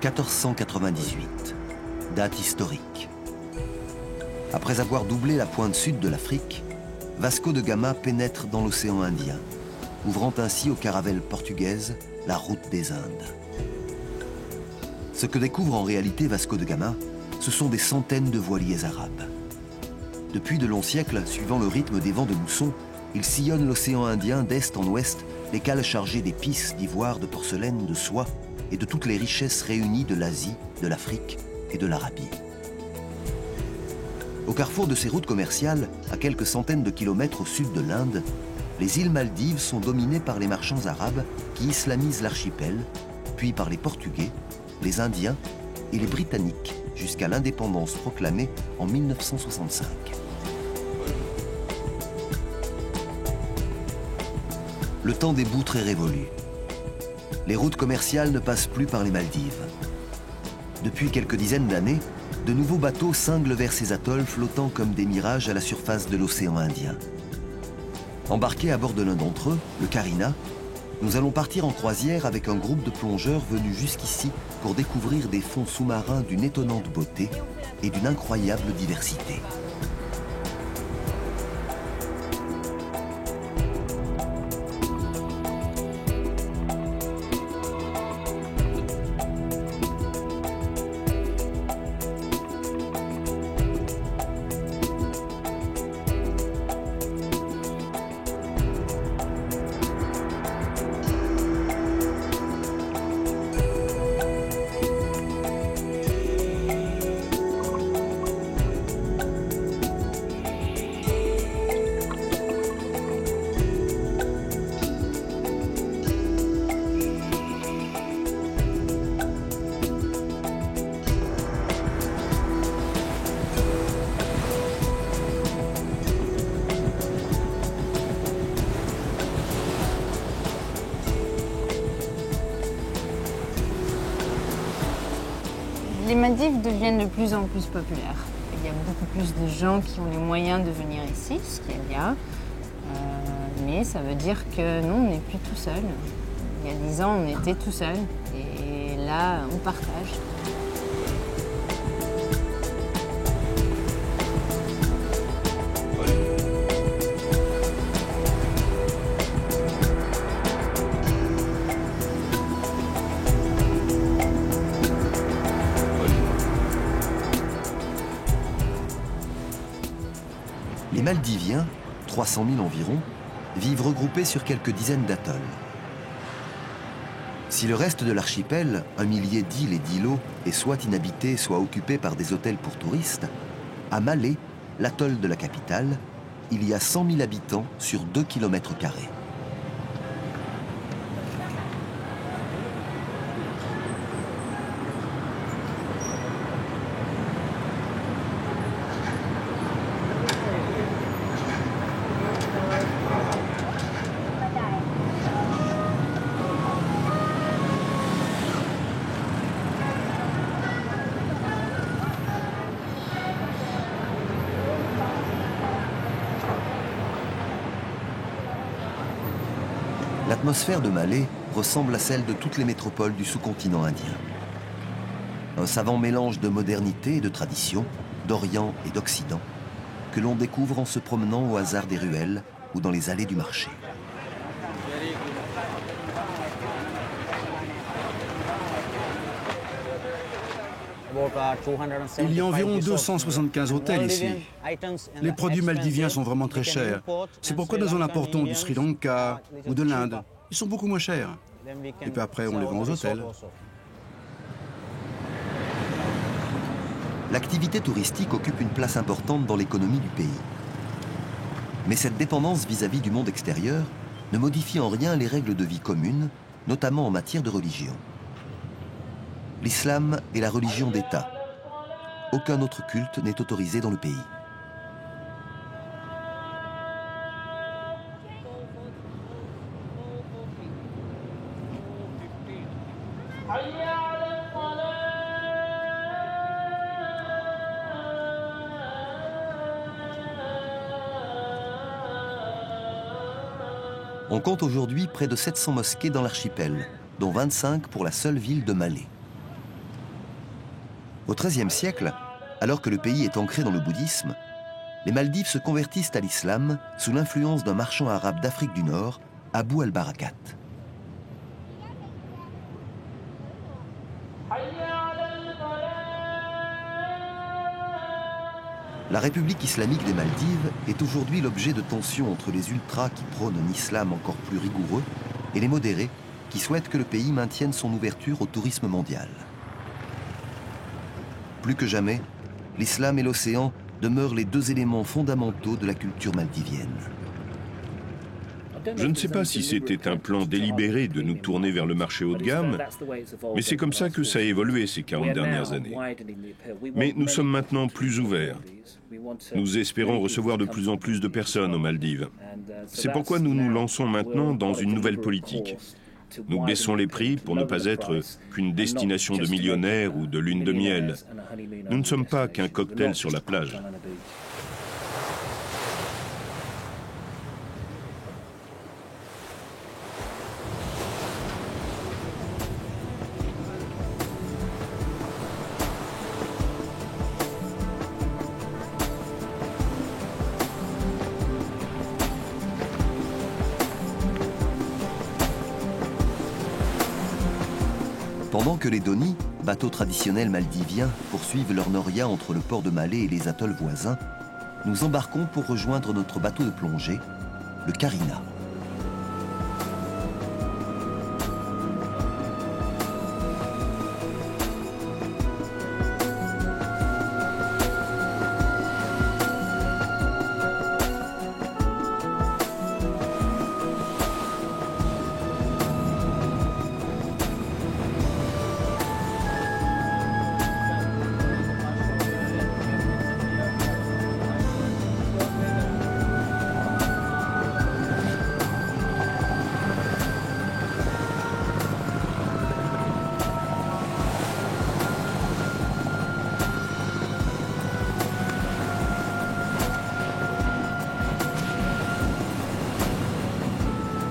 1498, date historique. Après avoir doublé la pointe sud de l'Afrique, Vasco de Gama pénètre dans l'océan Indien, ouvrant ainsi aux caravelles portugaises la route des Indes. Ce que découvre en réalité Vasco de Gama, ce sont des centaines de voiliers arabes. Depuis de longs siècles, suivant le rythme des vents de mousson, ils sillonnent l'océan Indien d'est en ouest, les cales chargées d'épices, d'ivoire, de porcelaine, de soie et de toutes les richesses réunies de l'Asie, de l'Afrique et de l'Arabie. Au carrefour de ces routes commerciales, à quelques centaines de kilomètres au sud de l'Inde, les îles Maldives sont dominées par les marchands arabes qui islamisent l'archipel, puis par les Portugais, les Indiens et les Britanniques, jusqu'à l'indépendance proclamée en 1965. Le temps des boutres est révolu. Les routes commerciales ne passent plus par les Maldives. Depuis quelques dizaines d'années, de nouveaux bateaux cinglent vers ces atolls flottant comme des mirages à la surface de l'océan Indien. Embarqués à bord de l'un d'entre eux, le Carina, nous allons partir en croisière avec un groupe de plongeurs venus jusqu'ici pour découvrir des fonds sous-marins d'une étonnante beauté et d'une incroyable diversité. Les Maldives deviennent de plus en plus populaires. Il y a beaucoup plus de gens qui ont les moyens de venir ici, ce qui est bien. Mais ça veut dire que nous, on n'est plus tout seul. Il y a 10 ans, on était tout seul. Et là, on partage. Les Maldiviens, 300 000 environ, vivent regroupés sur quelques dizaines d'atolls. Si le reste de l'archipel, 1 millier d'îles et d'îlots, est soit inhabité, soit occupé par des hôtels pour touristes, à Malé, l'atoll de la capitale, il y a 100 000 habitants sur 2 km². L'atmosphère de Malé ressemble à celle de toutes les métropoles du sous-continent indien. Un savant mélange de modernité et de tradition, d'Orient et d'Occident, que l'on découvre en se promenant au hasard des ruelles ou dans les allées du marché. Il y a environ 275 hôtels ici. Les produits maldiviens sont vraiment très chers. C'est pourquoi nous en importons du Sri Lanka ou de l'Inde. Ils sont beaucoup moins chers. Et puis après, on les vend aux hôtels. L'activité touristique occupe une place importante dans l'économie du pays. Mais cette dépendance vis-à-vis du monde extérieur ne modifie en rien les règles de vie communes, notamment en matière de religion. L'islam est la religion d'État. Aucun autre culte n'est autorisé dans le pays. On compte aujourd'hui près de 700 mosquées dans l'archipel, dont 25 pour la seule ville de Malé. Au XIIIe siècle, alors que le pays est ancré dans le bouddhisme, les Maldives se convertissent à l'islam sous l'influence d'un marchand arabe d'Afrique du Nord, Abu al-Barakat. La République islamique des Maldives est aujourd'hui l'objet de tensions entre les ultras qui prônent un islam encore plus rigoureux et les modérés qui souhaitent que le pays maintienne son ouverture au tourisme mondial. Plus que jamais, l'islam et l'océan demeurent les deux éléments fondamentaux de la culture maldivienne. Je ne sais pas si c'était un plan délibéré de nous tourner vers le marché haut de gamme, mais c'est comme ça que ça a évolué ces 40 dernières années. Mais nous sommes maintenant plus ouverts. Nous espérons recevoir de plus en plus de personnes aux Maldives. C'est pourquoi nous nous lançons maintenant dans une nouvelle politique. Nous baissons les prix pour ne pas être qu'une destination de millionnaires ou de lune de miel. Nous ne sommes pas qu'un cocktail sur la plage. Pendant que les Doni, bateaux traditionnels maldiviens, poursuivent leur noria entre le port de Malé et les atolls voisins, nous embarquons pour rejoindre notre bateau de plongée, le Karina.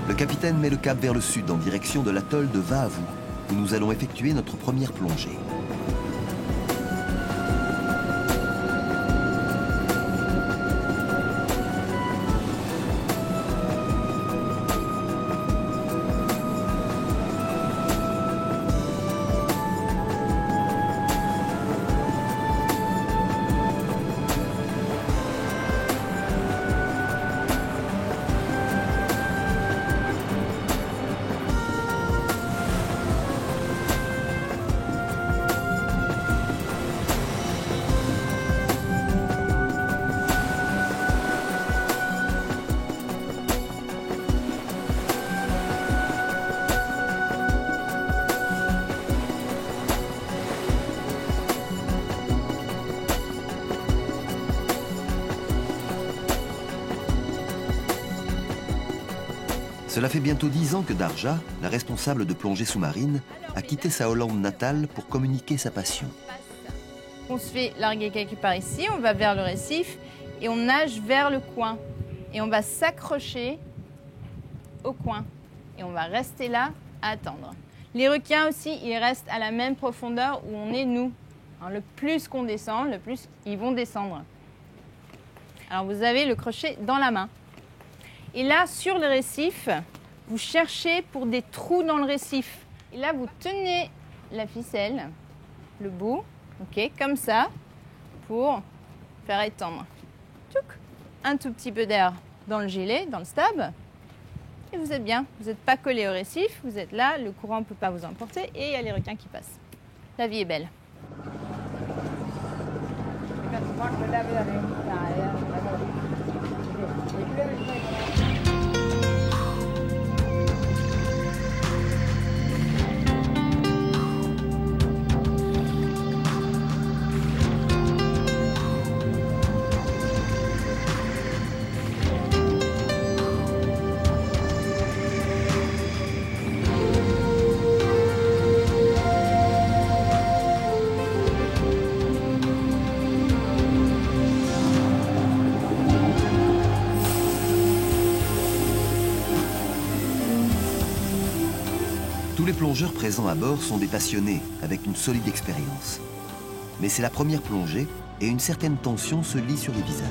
Le capitaine met le cap vers le sud en direction de l'atoll de Vaavu, où nous allons effectuer notre première plongée. Cela fait bientôt 10 ans que Darja, la responsable de plongée sous-marine, a quitté sa Hollande natale pour communiquer sa passion. On se fait larguer quelque part ici, on va vers le récif et on nage vers le coin. Et on va s'accrocher au coin. Et on va rester là à attendre. Les requins aussi, ils restent à la même profondeur où on est nous. Alors, le plus qu'on descend, le plus ils vont descendre. Alors vous avez le crochet dans la main. Et là, sur le récif, vous cherchez pour des trous dans le récif. Et là, vous tenez la ficelle, le bout, ok, comme ça, pour faire étendre. Tchouk, un tout petit peu d'air dans le gilet, dans le stab. Et vous êtes bien. Vous n'êtes pas collé au récif, vous êtes là, le courant ne peut pas vous emporter et il y a les requins qui passent. La vie est belle. Tous les plongeurs présents à bord sont des passionnés avec une solide expérience. Mais c'est la première plongée et une certaine tension se lit sur les visages.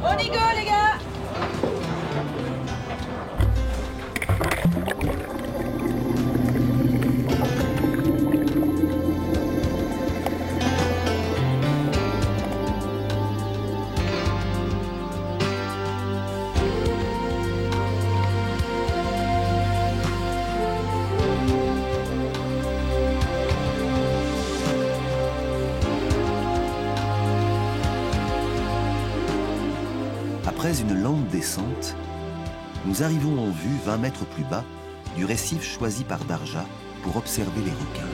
On y go les gars! Après une lente descente, nous arrivons en vue 20 mètres plus bas du récif choisi par Darja pour observer les requins.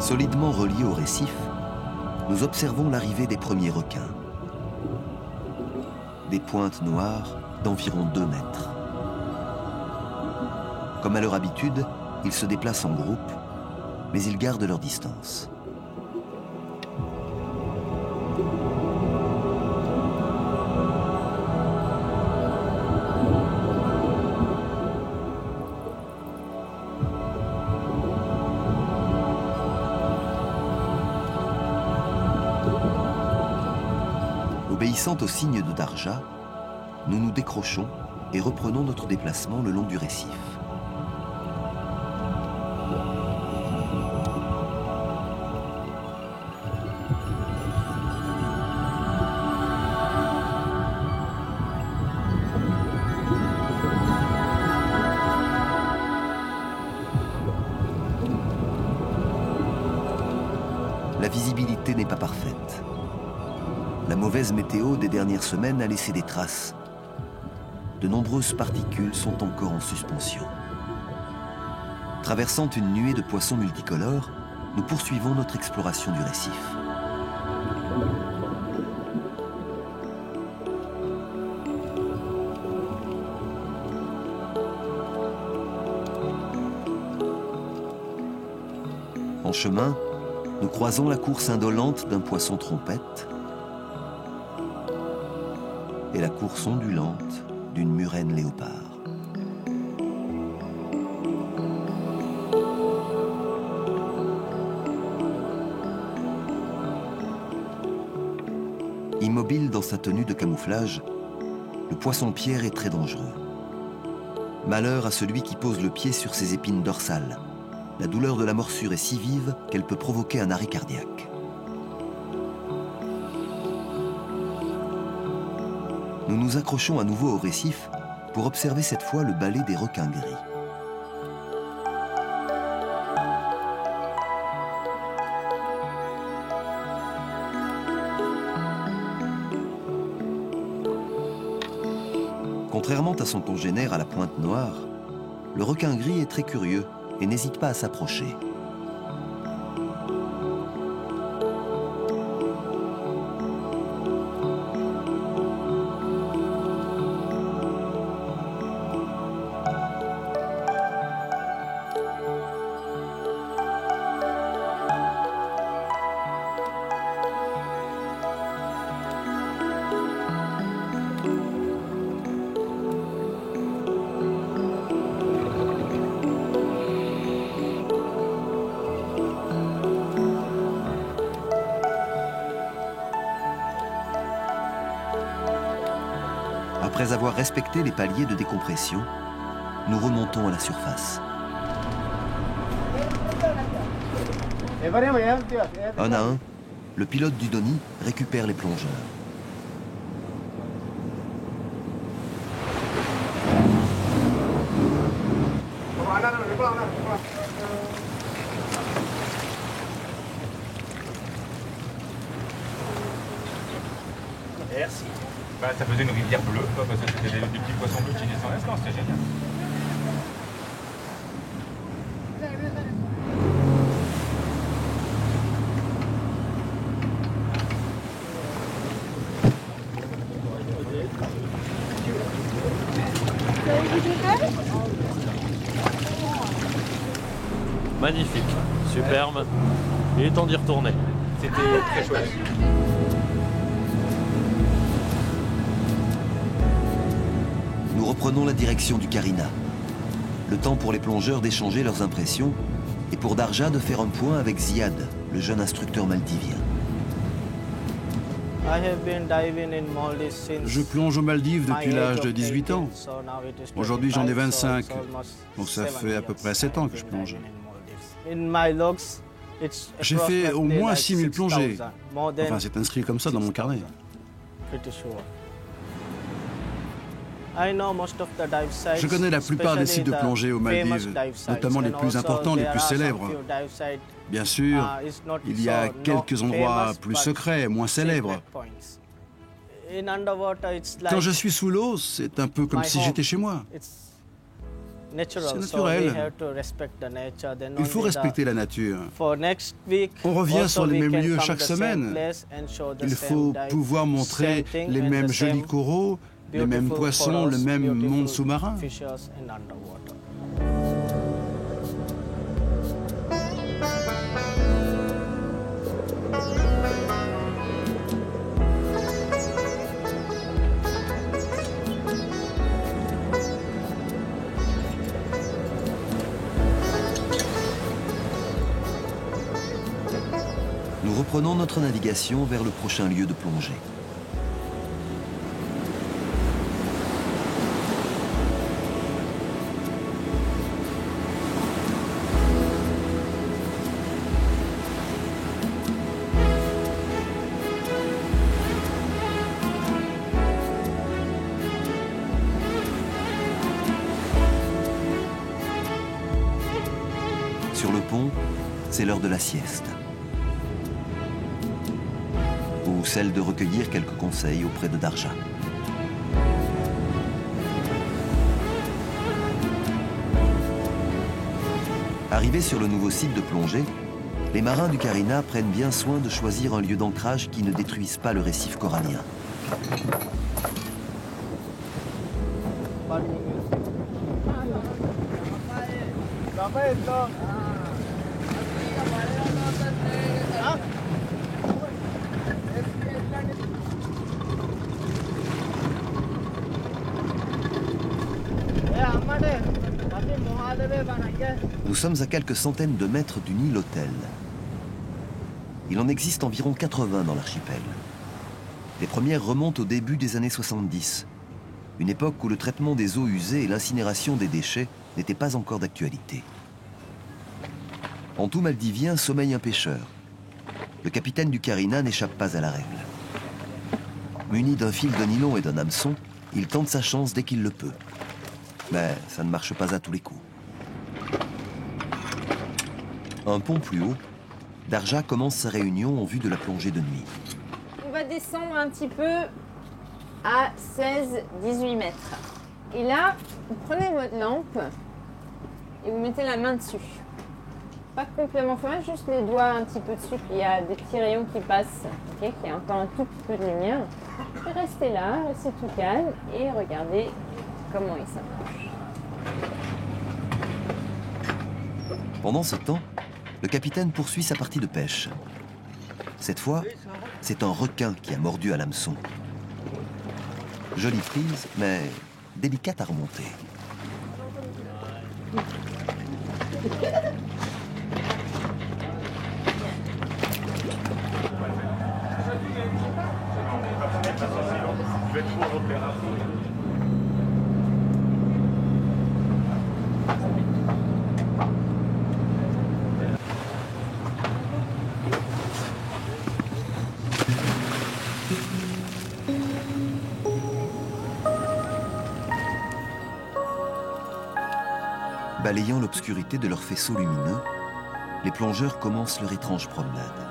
Solidement reliés au récif, nous observons l'arrivée des premiers requins. Des pointes noires d'environ 2 mètres. Comme à leur habitude, ils se déplacent en groupe, mais ils gardent leur distance. Obéissant au signe de Darja, nous nous décrochons et reprenons notre déplacement le long du récif. La visibilité n'est pas parfaite. La mauvaise météo des dernières semaines a laissé des traces. De nombreuses particules sont encore en suspension. Traversant une nuée de poissons multicolores, nous poursuivons notre exploration du récif. En chemin, nous croisons la course indolente d'un poisson trompette et la course ondulante d'une murène léopard. Immobile dans sa tenue de camouflage, le poisson-pierre est très dangereux. Malheur à celui qui pose le pied sur ses épines dorsales. La douleur de la morsure est si vive qu'elle peut provoquer un arrêt cardiaque. Nous nous accrochons à nouveau au récif pour observer cette fois le balai des requins gris. Contrairement à son congénère à la pointe noire, le requin gris est très curieux et n'hésite pas à s'approcher. Après avoir respecté les paliers de décompression, nous remontons à la surface. Un à un, le pilote du Donny récupère les plongeurs. Merci. Bah, ça faisait une rivière bleue, quoi, parce que c'était des petits poissons bleus qui descendaient, non, c'était génial. Magnifique, superbe. Il est temps d'y retourner. C'était très chouette. Nous reprenons la direction du Karina. Le temps pour les plongeurs d'échanger leurs impressions et pour Darja de faire un point avec Ziad, le jeune instructeur maldivien. Je plonge aux Maldives depuis l'âge de 18 ans. Aujourd'hui, j'en ai 25, donc ça fait à peu près 7 ans que je plonge. J'ai fait au moins 6000 plongées. Enfin, c'est inscrit comme ça dans mon carnet. Je connais la plupart des sites de plongée aux Maldives, notamment les plus importants, les plus célèbres. Bien sûr, il y a quelques endroits plus secrets, moins célèbres. Quand je suis sous l'eau, c'est un peu comme si j'étais chez moi. C'est naturel. Il faut respecter la nature. On revient sur les mêmes lieux chaque semaine. Il faut pouvoir montrer les mêmes jolis coraux, les mêmes poissons, le même monde sous-marin. Nous reprenons notre navigation vers le prochain lieu de plongée. Sur le pont, c'est l'heure de la sieste. Ou celle de recueillir quelques conseils auprès de Darja. Arrivés sur le nouveau site de plongée, les marins du Karina prennent bien soin de choisir un lieu d'ancrage qui ne détruise pas le récif corallien. Nous sommes à quelques centaines de mètres du Nil Hotel. Il en existe environ 80 dans l'archipel. Les premières remontent au début des années 70, une époque où le traitement des eaux usées et l'incinération des déchets n'étaient pas encore d'actualité. En tout Maldivien sommeille un pêcheur. Le capitaine du Karina n'échappe pas à la règle. Muni d'un fil de nylon et d'un hameçon, il tente sa chance dès qu'il le peut. Mais ça ne marche pas à tous les coups. Un pont plus haut, Darja commence sa réunion en vue de la plongée de nuit. On va descendre un petit peu à 16-18 mètres. Et là, vous prenez votre lampe et vous mettez la main dessus. Pas complètement fermé, juste les doigts un petit peu dessus. Puis il y a des petits rayons qui passent, okay, qui a encore un tout petit peu de lumière. Et restez là, restez tout calme et regardez comment il s'approche. Pendant ce temps, le capitaine poursuit sa partie de pêche. Cette fois, c'est un requin qui a mordu à l'hameçon. Jolie prise, mais délicate à remonter. Je vais toujours repérer. Balayant l'obscurité de leurs faisceaux lumineux, les plongeurs commencent leur étrange promenade.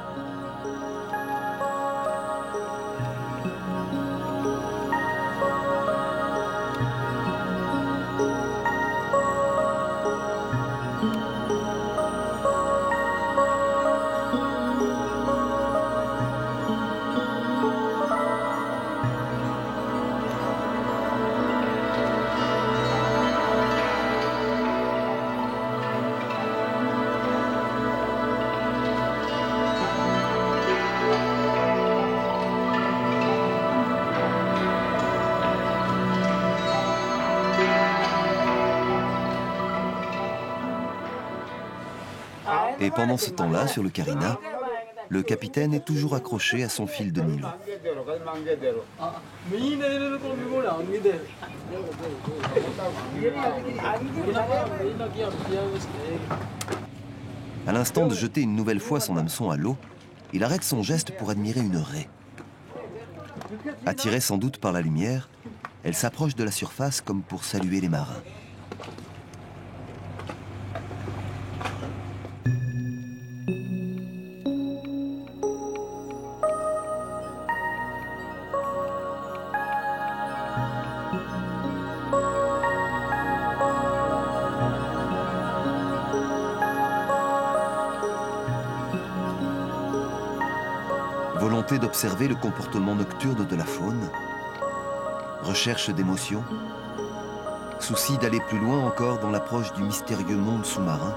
Et pendant ce temps-là, sur le Carina, le capitaine est toujours accroché à son fil de nylon. À l'instant de jeter une nouvelle fois son hameçon à l'eau, il arrête son geste pour admirer une raie. Attirée sans doute par la lumière, elle s'approche de la surface comme pour saluer les marins. Volonté d'observer le comportement nocturne de la faune, recherche d'émotions, souci d'aller plus loin encore dans l'approche du mystérieux monde sous-marin.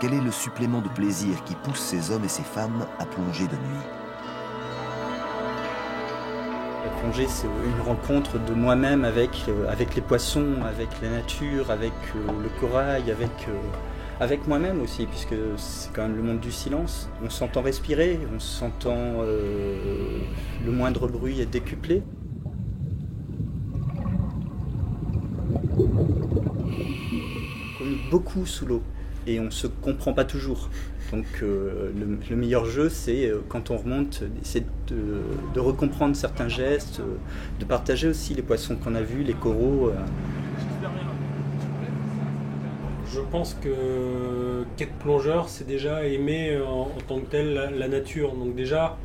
Quel est le supplément de plaisir qui pousse ces hommes et ces femmes à plonger de nuit? La plongée, c'est une rencontre de moi-même avec les poissons, avec la nature, avec le corail, avec moi-même aussi, puisque c'est quand même le monde du silence. On s'entend respirer, on s'entend, le moindre bruit est décuplé. On communique beaucoup sous l'eau et on ne se comprend pas toujours. Donc le meilleur jeu, c'est quand on remonte, c'est de recomprendre certains gestes, de partager aussi les poissons qu'on a vus, les coraux. Je pense que qu'être plongeur, c'est déjà aimer en tant que tel la nature. Donc déjà,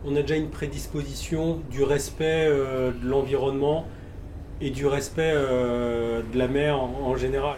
on a déjà une prédisposition du respect de l'environnement et du respect de la mer en général.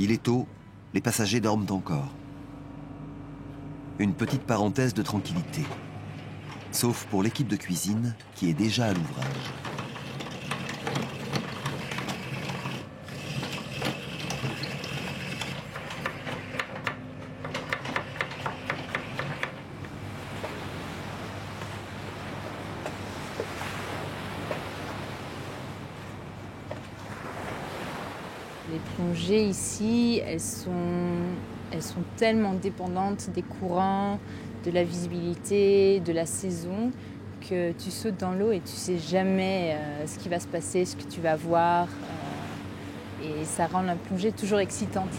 Il est tôt, les passagers dorment encore. Une petite parenthèse de tranquillité. Sauf pour l'équipe de cuisine qui est déjà à l'ouvrage. Les plongées ici, elles sont tellement dépendantes des courants, de la visibilité, de la saison, que tu sautes dans l'eau et tu sais jamais ce qui va se passer, ce que tu vas voir. Et ça rend la plongée toujours excitante.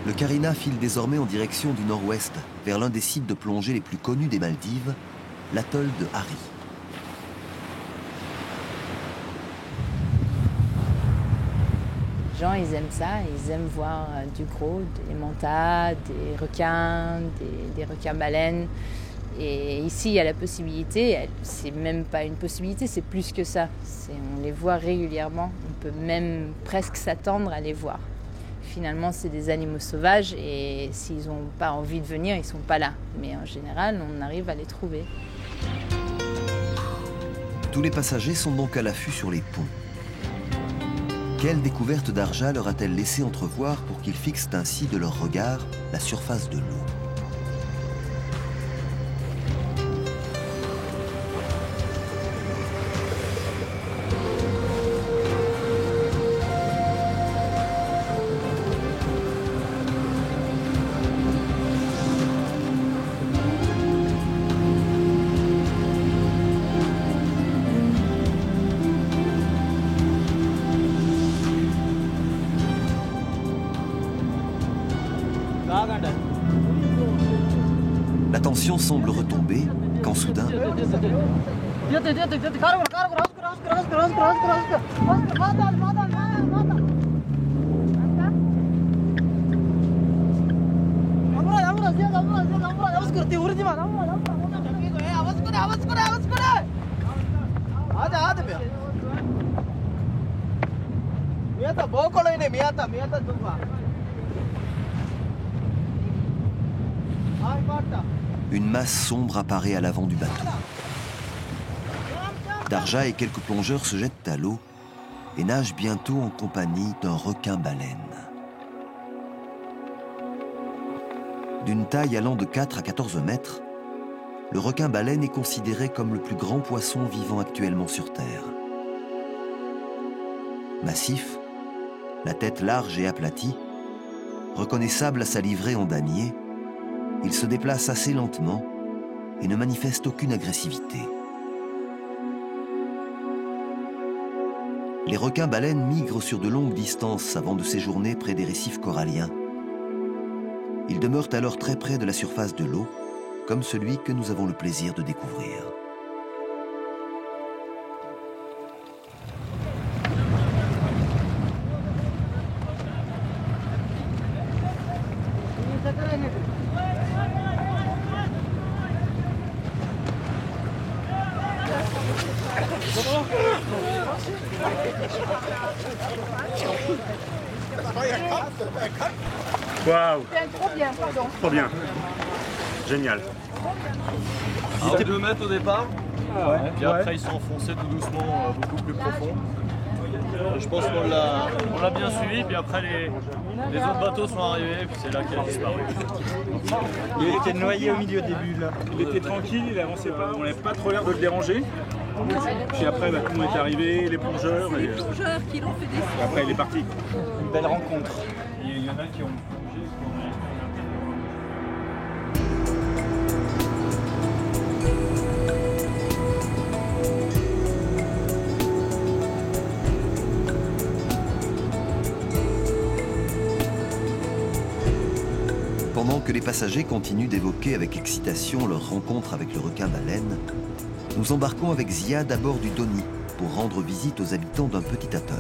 Le Carina file désormais en direction du nord-ouest, vers l'un des sites de plongée les plus connus des Maldives, l'atoll de Hari. Les gens, ils aiment ça, ils aiment voir du gros, des mantas, des requins, des requins-baleines. Et ici, il y a la possibilité, c'est même pas une possibilité, c'est plus que ça. On les voit régulièrement, on peut même presque s'attendre à les voir. Finalement, c'est des animaux sauvages et s'ils n'ont pas envie de venir, ils ne sont pas là. Mais en général, on arrive à les trouver. Tous les passagers sont donc à l'affût sur les ponts. Quelle découverte Darja leur a-t-elle laissé entrevoir pour qu'ils fixent ainsi de leur regard la surface de l'eau ? La tension semble retomber quand soudain... Une masse sombre apparaît à l'avant du bateau. Darja et quelques plongeurs se jettent à l'eau et nagent bientôt en compagnie d'un requin-baleine. D'une taille allant de 4 à 14 mètres, le requin-baleine est considéré comme le plus grand poisson vivant actuellement sur Terre. Massif, la tête large et aplatie, reconnaissable à sa livrée en damier, il se déplace assez lentement et ne manifeste aucune agressivité. Les requins-baleines migrent sur de longues distances avant de séjourner près des récifs coralliens. Ils demeurent alors très près de la surface de l'eau, comme celui que nous avons le plaisir de découvrir. Waouh! Trop bien. Génial. Il était 2 mètres au départ, puis après ils sont enfoncés tout doucement beaucoup plus profond. Je pense qu'on l'a bien suivi, puis après les autres bateaux sont arrivés, puis c'est là qu'il a disparu. Il était noyé au milieu des bulles. Il était tranquille, il avançait pas, on n'avait pas trop l'air de le déranger. Puis après, tout le monde est arrivé, les plongeurs. Les plongeurs qui l'ont fait descendre. Et après, il est parti. Une belle rencontre. Il y en a qui ont bougé. Pendant que les passagers continuent d'évoquer avec excitation leur rencontre avec le requin-baleine, nous embarquons avec Ziad à bord du Doni pour rendre visite aux habitants d'un petit atoll.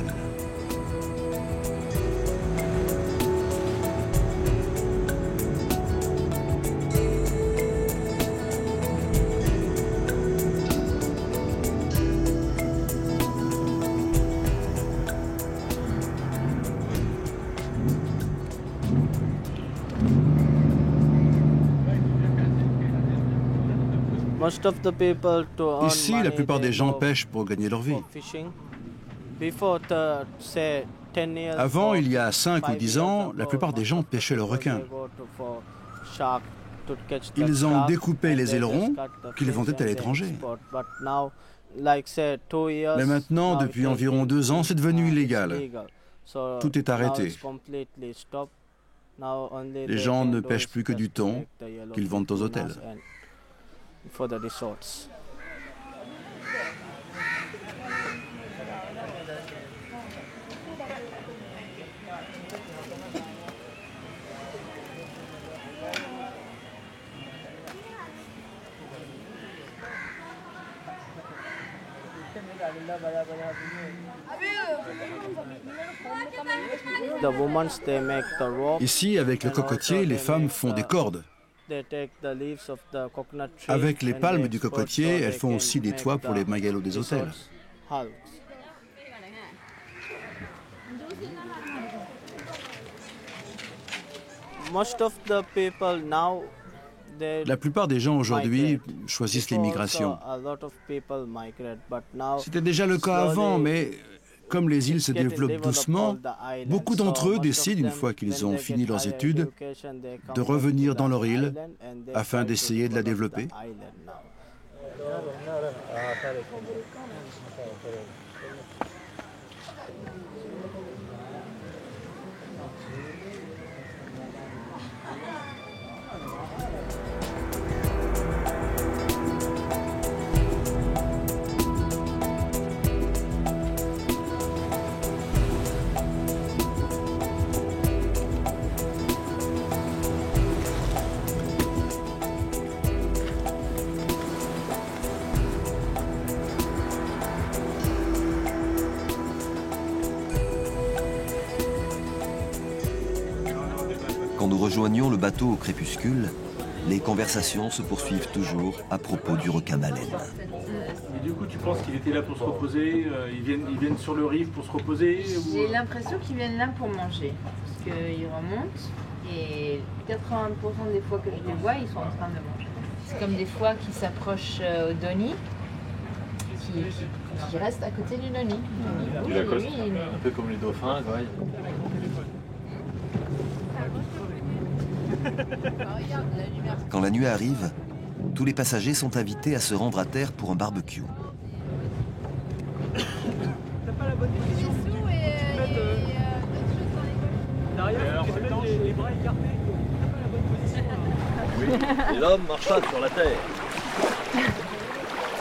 Ici, la plupart des gens pêchent pour gagner leur vie. Avant, il y a 5 ou 10 ans, la plupart des gens pêchaient le requin. Ils ont découpé les ailerons qui les vendaient à l'étranger. Mais maintenant, depuis environ 2 ans, c'est devenu illégal. Tout est arrêté. Les gens ne pêchent plus que du thon qu'ils vendent aux hôtels. Ici, avec le cocotier, les femmes font des cordes. Avec les palmes du cocotier, elles font aussi des toits pour les bungalows des hôtels. La plupart des gens aujourd'hui choisissent l'immigration. C'était déjà le cas avant, mais comme les îles se développent doucement, beaucoup d'entre eux décident, une fois qu'ils ont fini leurs études, de revenir dans leur île afin d'essayer de la développer. Quand nous rejoignons le bateau au crépuscule, les conversations se poursuivent toujours à propos du requin-baleine. Et du coup, tu penses qu'il était là pour se reposer, ils viennent sur le riff pour se reposer ou... J'ai l'impression qu'ils viennent là pour manger, parce qu'ils remontent, et 80% des fois que je les vois, ils sont en train de manger. C'est comme des fois qu'ils s'approchent au Doni, qui restent à côté du Doni. Un peu comme les dauphins, quoi. Quand la nuit arrive, tous les passagers sont invités à se rendre à terre pour un barbecue. T'as pas la bonne décision derrière, tu peux mettre les bras écartés. T'as pas la bonne position. Oui, et l'homme marcha sur la terre.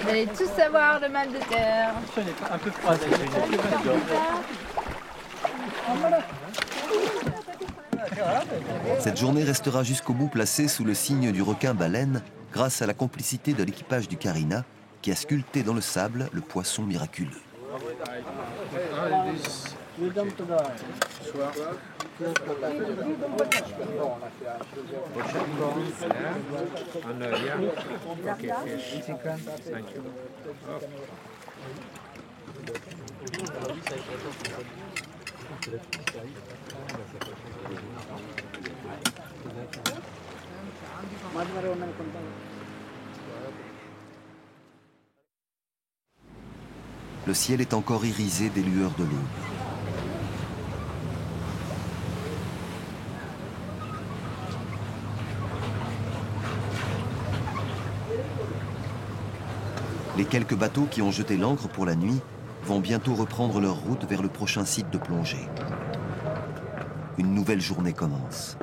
Vous allez tous avoir le mal de terre. Je n'ai pas un peu froid. Cette journée restera jusqu'au bout placée sous le signe du requin-baleine grâce à la complicité de l'équipage du Carina qui a sculpté dans le sable le poisson miraculeux. Le ciel est encore irisé des lueurs de l'aube. Les quelques bateaux qui ont jeté l'ancre pour la nuit vont bientôt reprendre leur route vers le prochain site de plongée. Une nouvelle journée commence.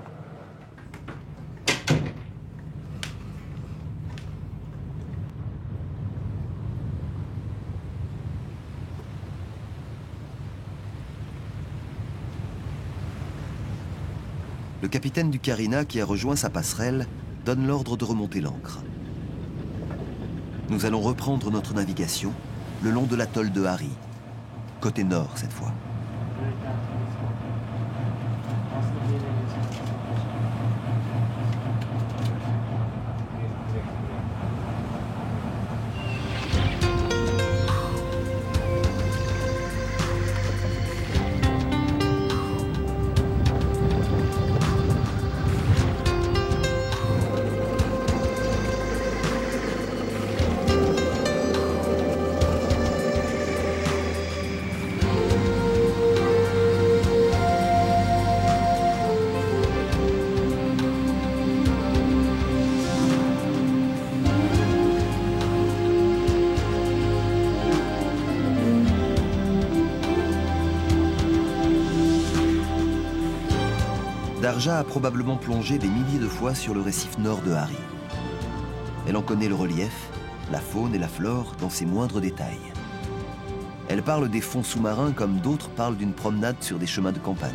Le capitaine du Carina, qui a rejoint sa passerelle, donne l'ordre de remonter l'ancre. Nous allons reprendre notre navigation le long de l'atoll de Hari, côté nord cette fois. Darja a probablement plongé des milliers de fois sur le récif nord de Hari. Elle en connaît le relief, la faune et la flore dans ses moindres détails. Elle parle des fonds sous-marins comme d'autres parlent d'une promenade sur des chemins de campagne.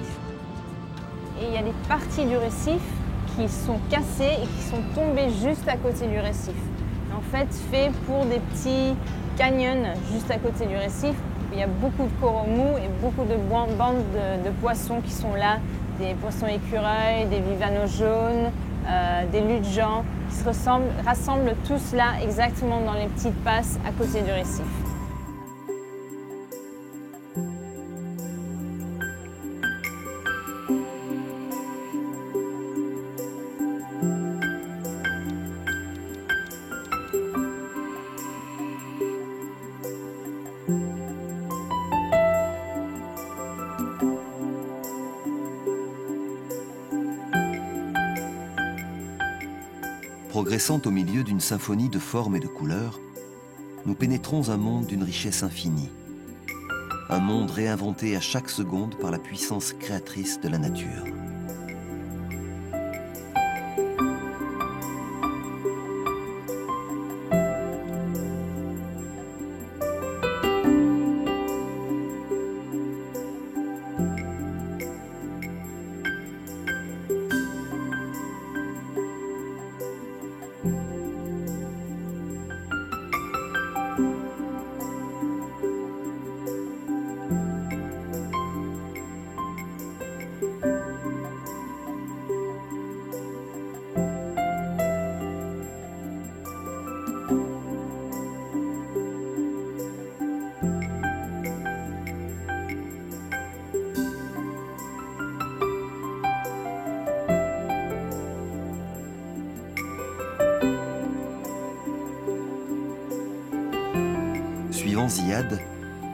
Et il y a des parties du récif qui sont cassées et qui sont tombées juste à côté du récif. En fait, fait pour des petits canyons juste à côté du récif. Il y a beaucoup de coraux mous et beaucoup de bandes de poissons qui sont là. Des poissons écureuils, des vivanos jaunes, des luttes de gens qui se rassemblent tous là, exactement dans les petites passes à côté du récif. Progressant au milieu d'une symphonie de formes et de couleurs, nous pénétrons un monde d'une richesse infinie. Un monde réinventé à chaque seconde par la puissance créatrice de la nature. Suivant Ziad,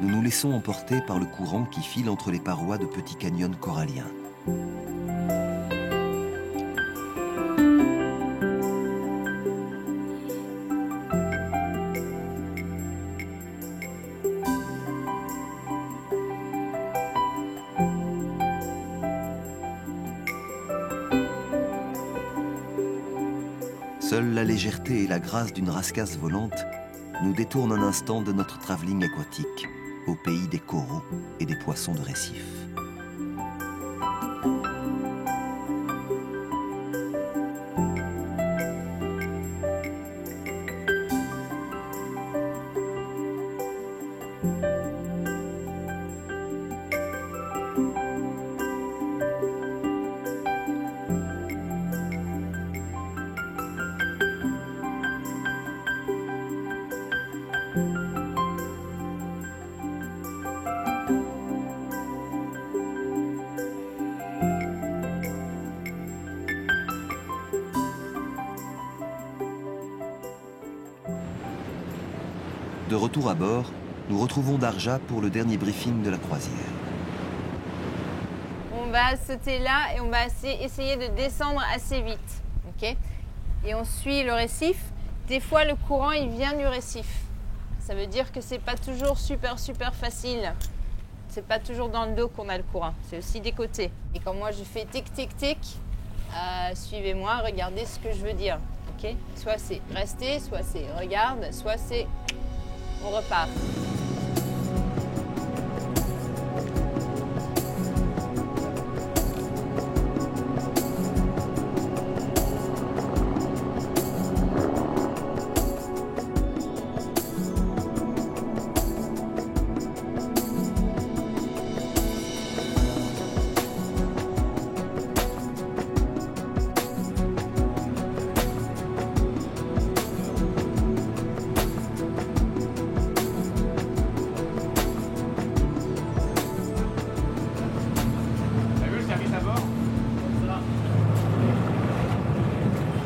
nous nous laissons emporter par le courant qui file entre les parois de petits canyons coralliens. Seule la légèreté et la grâce d'une rascasse volante nous détournent un instant de notre travelling aquatique au pays des coraux et des poissons de récif. De retour à bord, nous retrouvons Darja pour le dernier briefing de la croisière. On va sauter là et on va essayer de descendre assez vite. Okay, et on suit le récif. Des fois, le courant, il vient du récif. Ça veut dire que c'est pas toujours super facile. C'est pas toujours dans le dos qu'on a le courant. C'est aussi des côtés. Et quand moi, je fais tic, tic, tic, suivez-moi, regardez ce que je veux dire. Okay, soit c'est rester, soit c'est regarde, soit c'est on repart.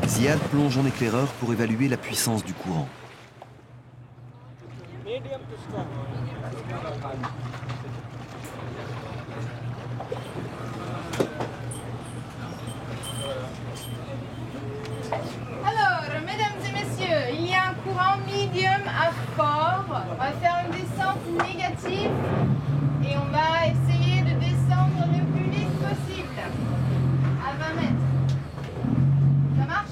Ziad plonge en éclaireur pour évaluer la puissance du courant. Alors, mesdames et messieurs, il y a un courant médium à fort. On va faire une descente négative et on va essayer de descendre le plus vite possible, à 20 mètres. Ça marche ?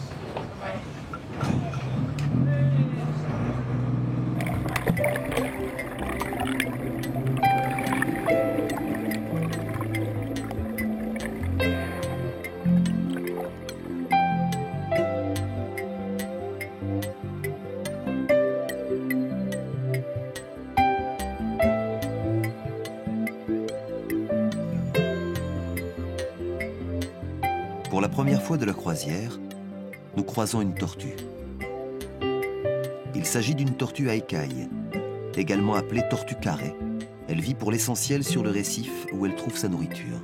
Pour la première fois de la croisière, nous croisons une tortue. Il s'agit d'une tortue à écailles, également appelée tortue carrée. Elle vit pour l'essentiel sur le récif où elle trouve sa nourriture.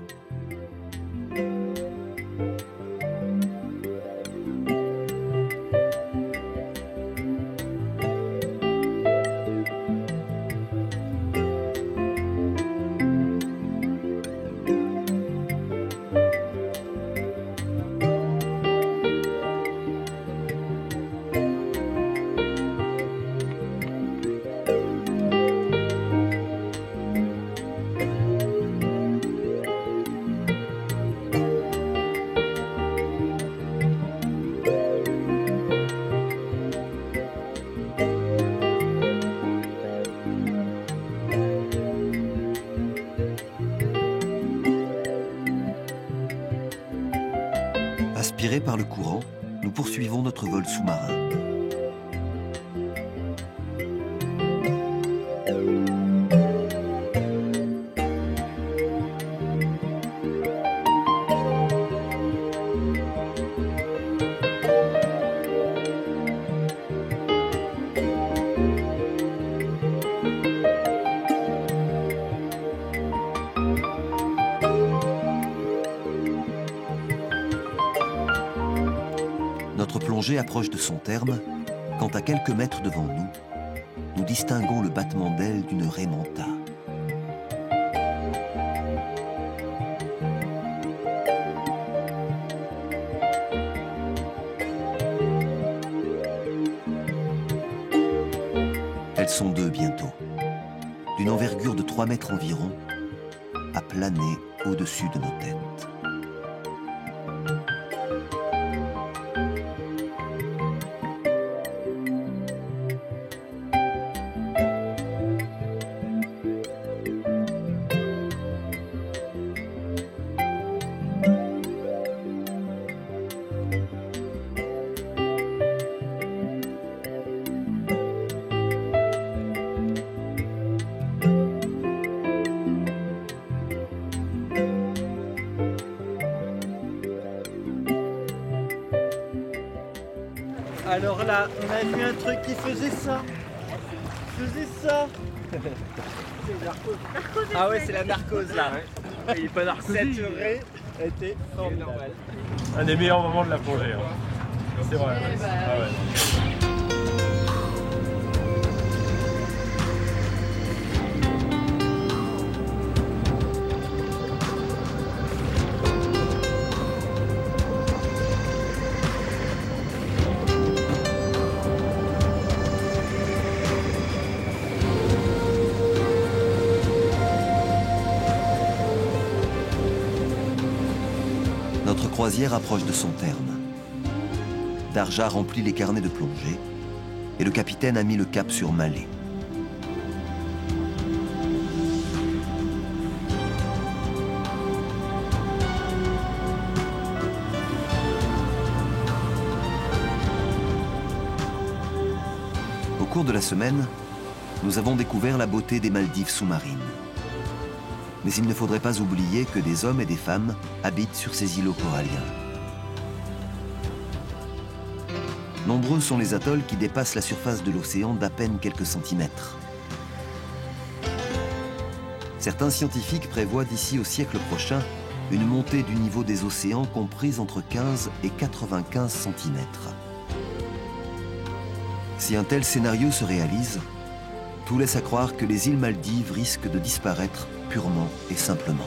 Inspirés par le courant, nous poursuivons notre vol sous-marin. Notre plongée approche de son terme, quand à quelques mètres devant nous, nous distinguons le battement d'ailes d'une raie manta. Elles sont deux bientôt, d'une envergure de 3 mètres environ, à planer au-dessus de nos têtes. Alors là, on a vu un truc qui faisait ça. Ah ouais, c'est la narcose là. Il n'est pas narcose. Cette raie était formidable. Un des meilleurs moments de la plongée. Hein. C'est vrai. Ah ouais. Notre croisière approche de son terme. Darja remplit les carnets de plongée et le capitaine a mis le cap sur Malé. Au cours de la semaine, nous avons découvert la beauté des Maldives sous-marines. Mais il ne faudrait pas oublier que des hommes et des femmes habitent sur ces îlots coralliens. Nombreux sont les atolls qui dépassent la surface de l'océan d'à peine quelques centimètres. Certains scientifiques prévoient d'ici au siècle prochain une montée du niveau des océans comprise entre 15 et 95 centimètres. Si un tel scénario se réalise, tout laisse à croire que les îles Maldives risquent de disparaître purement et simplement.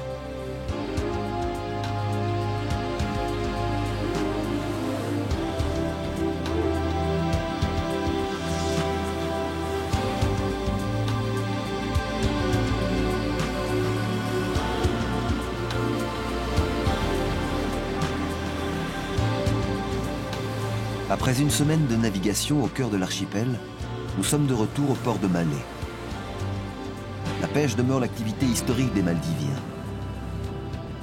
Après une semaine de navigation au cœur de l'archipel, nous sommes de retour au port de Malé. La pêche demeure l'activité historique des Maldiviens.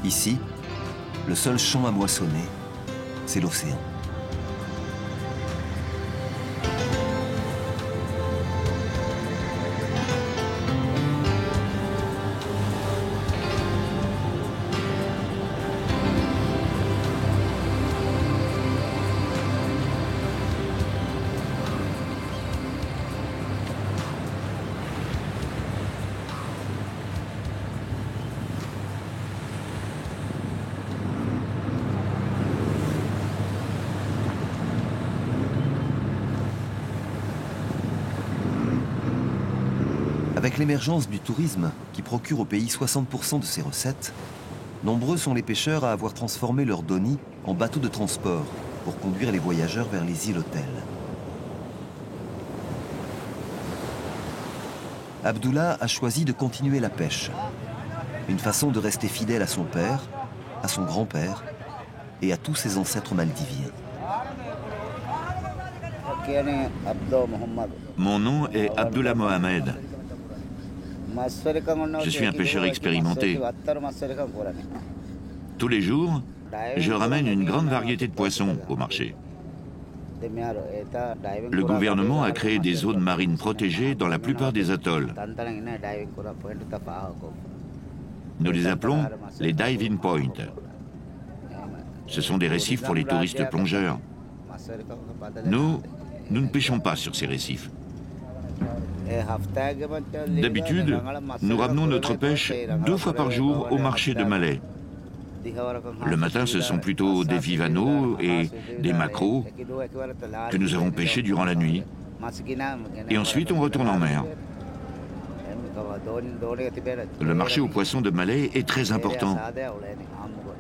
Ici, le seul champ à moissonner, c'est l'océan. Avec l'émergence du tourisme, qui procure au pays 60% de ses recettes, nombreux sont les pêcheurs à avoir transformé leurs donis en bateaux de transport pour conduire les voyageurs vers les îles-hôtels. Abdullah a choisi de continuer la pêche, une façon de rester fidèle à son père, à son grand-père et à tous ses ancêtres maldiviens. Mon nom est Abdullah Mohamed. Je suis un pêcheur expérimenté. Tous les jours, je ramène une grande variété de poissons au marché. Le gouvernement a créé des zones marines protégées dans la plupart des atolls. Nous les appelons les diving points. Ce sont des récifs pour les touristes plongeurs. Nous ne pêchons pas sur ces récifs. D'habitude, nous ramenons notre pêche 2 fois par jour au marché de Malais. Le matin, ce sont plutôt des vivanos et des maquereaux que nous avons pêchés durant la nuit. Et ensuite, on retourne en mer. Le marché aux poissons de Malais est très important.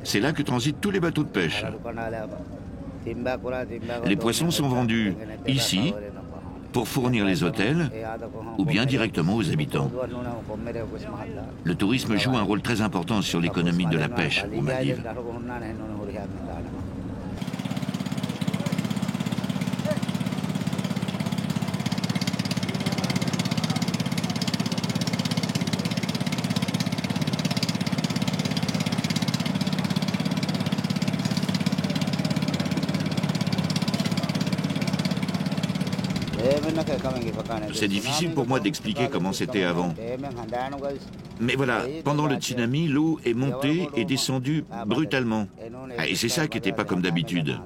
C'est là que transitent tous les bateaux de pêche. Les poissons sont vendus ici pour fournir les hôtels ou bien directement aux habitants. Le tourisme joue un rôle très important sur l'économie de la pêche aux Maldives. C'est difficile pour moi d'expliquer comment c'était avant. Mais voilà, pendant le tsunami, l'eau est montée et descendue brutalement. Et c'est ça qui n'était pas comme d'habitude.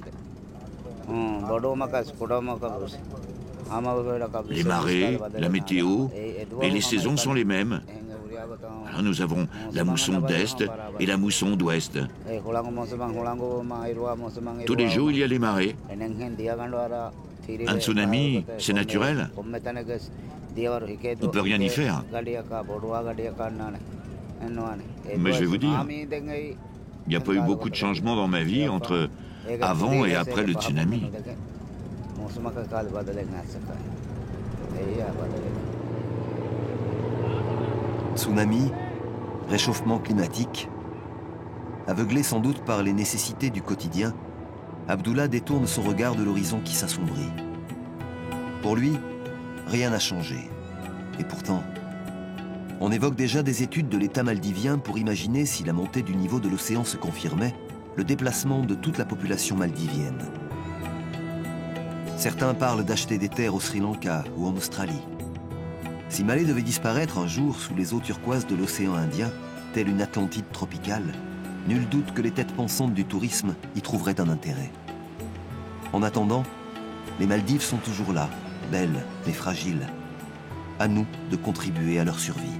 Les marées, la météo et les saisons sont les mêmes. Alors nous avons la mousson d'Est et la mousson d'Ouest. Tous les jours, il y a les marées. Un tsunami, c'est naturel. On ne peut rien y faire. Mais je vais vous dire, il n'y a pas eu beaucoup de changements dans ma vie entre avant et après le tsunami. Tsunami, réchauffement climatique, aveuglé sans doute par les nécessités du quotidien, Abdullah détourne son regard de l'horizon qui s'assombrit. Pour lui, rien n'a changé. Et pourtant, on évoque déjà des études de l'État maldivien pour imaginer, si la montée du niveau de l'océan se confirmait, le déplacement de toute la population maldivienne. Certains parlent d'acheter des terres au Sri Lanka ou en Australie. Si Malé devait disparaître un jour sous les eaux turquoises de l'océan Indien, telle une Atlantide tropicale, nul doute que les têtes pensantes du tourisme y trouveraient un intérêt. En attendant, les Maldives sont toujours là, belles mais fragiles. À nous de contribuer à leur survie.